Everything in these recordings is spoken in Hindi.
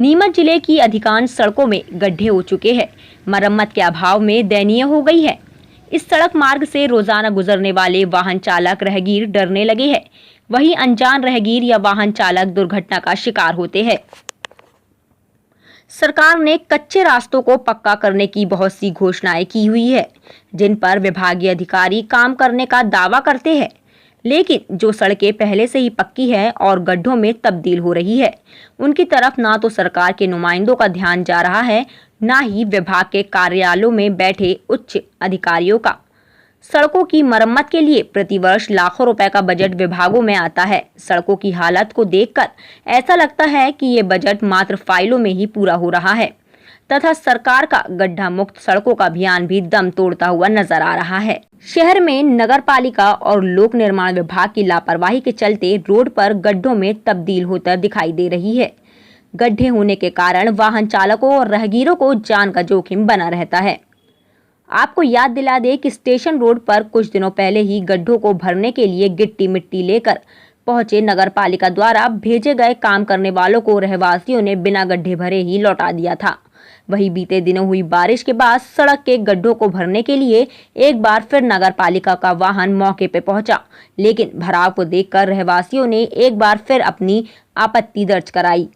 नीमच जिले की अधिकांश सड़कों में गड्ढे हो चुके हैं। मरम्मत के अभाव में दयनीय हो गई है। इस सड़क मार्ग से रोजाना गुजरने वाले वाहन चालक राहगीर डरने लगे हैं। वहीं अनजान राहगीर या वाहन चालक दुर्घटना का शिकार होते हैं। सरकार ने कच्चे रास्तों को पक्का करने की बहुत सी घोषणाएं की हुई है, जिन पर विभागीय अधिकारी काम करने का दावा करते हैं। लेकिन जो सड़कें पहले से ही पक्की है और गड्ढों में तब्दील हो रही है, उनकी तरफ ना तो सरकार के नुमाइंदों का ध्यान जा रहा है, ना ही विभाग के कार्यालयों में बैठे उच्च अधिकारियों का। सड़कों की मरम्मत के लिए प्रतिवर्ष लाखों रुपए का बजट विभागों में आता है। सड़कों की हालत को देखकर ऐसा लगता है कि ये बजट मात्र फाइलों में ही पूरा हो रहा है तथा सरकार का गड्ढा मुक्त सड़कों का अभियान भी दम तोड़ता हुआ नजर आ रहा है। शहर में नगर पालिका और लोक निर्माण विभाग की लापरवाही के चलते रोड पर गड्ढों में तब्दील होता दिखाई दे रही है। गड्ढे होने के कारण वाहन चालकों और राहगीरों को जान का जोखिम बना रहता है। आपको याद दिला दे कि स्टेशन रोड पर कुछ दिनों पहले ही गड्ढों को भरने के लिए गिट्टी मिट्टी लेकर पहुंचे नगर पालिका द्वारा भेजे गए काम करने वालों को रहवासियों ने बिना गड्ढे भरे ही लौटा दिया था। वहीं बीते दिनों हुई बारिश के बाद सड़क के गड्ढों को भरने के लिए एक बार फिर नगर पालिका का वाहन मौके पर पहुंचा, लेकिन भराव को देखकर रहवासियों ने एक बार फिर अपनी आपत्ति दर्ज कराई।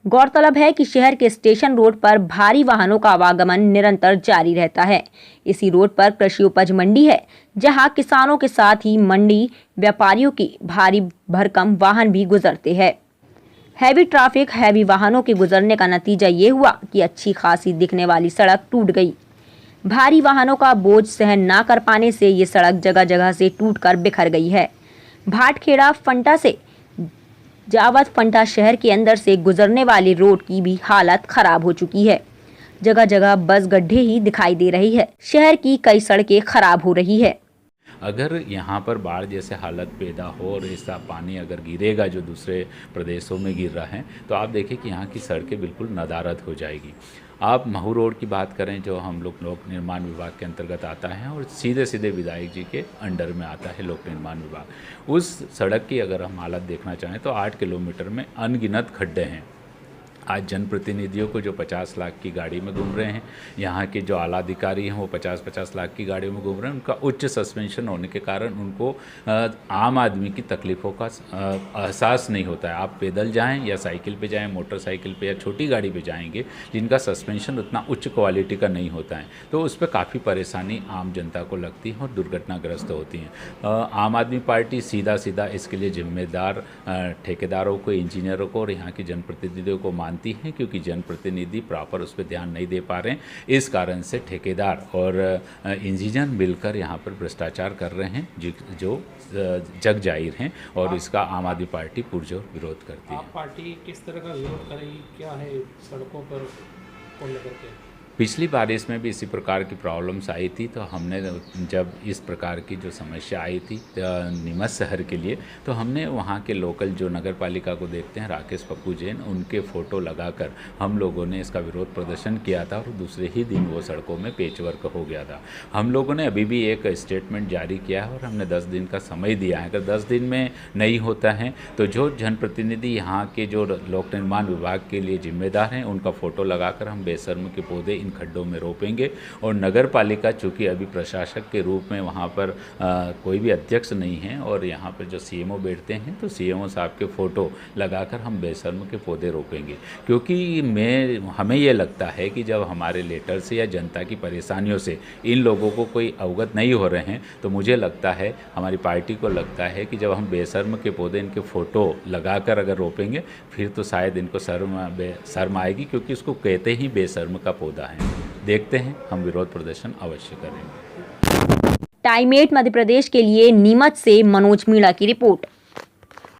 गौरतलब है कि शहर के स्टेशन रोड पर भारी वाहनों का आवागमन निरंतर जारी रहता है। इसी रोड पर कृषि उपज मंडी है, जहां किसानों के साथ ही मंडी व्यापारियों की भारी भरकम वाहन भी गुजरते हैं। हैवी ट्रैफिक, हैवी वाहनों के गुजरने का नतीजा ये हुआ कि अच्छी खासी दिखने वाली सड़क टूट गई। भारी वाहनों का बोझ सहन न कर पाने से ये सड़क जगह जगह से टूटकर बिखर गई है। भाटखेड़ा फंटा से जावत फंटा शहर के अंदर से गुजरने वाली रोड की भी हालत खराब हो चुकी है। जगह जगह बस गड्ढे ही दिखाई दे रही है। शहर की कई सड़कें खराब हो रही है। अगर यहाँ पर बाढ़ जैसे हालत पैदा हो और ऐसा पानी अगर गिरेगा जो दूसरे प्रदेशों में गिर रहा है, तो आप देखें कि यहाँ की सड़कें बिल्कुल नदारद हो जाएगी। आप महू रोड की बात करें, जो हम लोक निर्माण विभाग के अंतर्गत आता है और सीधे सीधे विधायक जी के अंडर में आता है लोक निर्माण विभाग। उस सड़क की अगर हम हालत देखना चाहें तो 8 किलोमीटर में अनगिनत खड्डे हैं। आज जनप्रतिनिधियों को जो 50 लाख की गाड़ी में घूम रहे हैं, यहाँ के जो आला अधिकारी हैं वो 50-50 लाख की गाड़ियों में घूम रहे हैं। उनका उच्च सस्पेंशन होने के कारण उनको आम आदमी की तकलीफ़ों का एहसास नहीं होता है। आप पैदल जाएं या साइकिल पे जाएं, मोटरसाइकिल पे या छोटी गाड़ी पे जाएंगे, जिनका सस्पेंशन उतना उच्च क्वालिटी का नहीं होता है, तो उस पर काफ़ी परेशानी आम जनता को लगती है और दुर्घटनाग्रस्त होती हैं। आम आदमी पार्टी सीधा सीधा इसके लिए जिम्मेदार ठेकेदारों को, इंजीनियरों को और यहाँ के जनप्रतिनिधियों को मानती हैं, क्योंकि जनप्रतिनिधि प्रॉपर उस पर ध्यान नहीं दे पा रहे हैं। इस कारण से ठेकेदार और इंजीनियर मिलकर यहाँ पर भ्रष्टाचार कर रहे हैं, जो जग जाहिर हैं, और इसका आम आदमी पार्टी पुरजोर विरोध करती है। आप पार्टी किस तरह का विरोध करेगी, क्या है सड़कों पर को लेकर के? पिछली बारिश में भी इसी प्रकार की प्रॉब्लम्स आई थी, तो हमने जब इस प्रकार की जो समस्या आई थी नीमच शहर के लिए, तो हमने वहाँ के लोकल जो नगर पालिका को देखते हैं राकेश पप्पू जैन, उनके फ़ोटो लगाकर हम लोगों ने इसका विरोध प्रदर्शन किया था और दूसरे ही दिन वो सड़कों में पेचवर्क हो गया था। हम लोगों ने अभी भी एक स्टेटमेंट जारी किया है और हमने 10 दिन का समय दिया है। अगर 10 दिन में नहीं होता है तो जो जनप्रतिनिधि यहाँ के जो लोक निर्माण विभाग के लिए जिम्मेदार हैं, उनका फ़ोटो लगाकर हम बेशर्म के पौधे खड्डों में रोपेंगे। और नगर पालिका चूँकि अभी प्रशासक के रूप में वहाँ पर कोई भी अध्यक्ष नहीं है और यहाँ पर जो सीएमओ बैठते हैं, तो सीएमओ साहब के फ़ोटो लगाकर हम बेशर्म के पौधे रोपेंगे। क्योंकि हमें ये लगता है कि जब हमारे लेटर से या जनता की परेशानियों से इन लोगों को कोई अवगत नहीं हो रहे हैं, तो मुझे लगता है, हमारी पार्टी को लगता है कि जब हम बेशर्म के पौधे इनके फ़ोटो लगाकर अगर रोपेंगे, फिर तो शायद इनको शर्म आएगी, क्योंकि उसको कहते ही बेशर्म का पौधा है। देखते हैं, हम विरोध प्रदर्शन अवश्य करेंगे। टाइम 8 मध्य प्रदेश के लिए नीमच से मनोज मीणा की रिपोर्ट।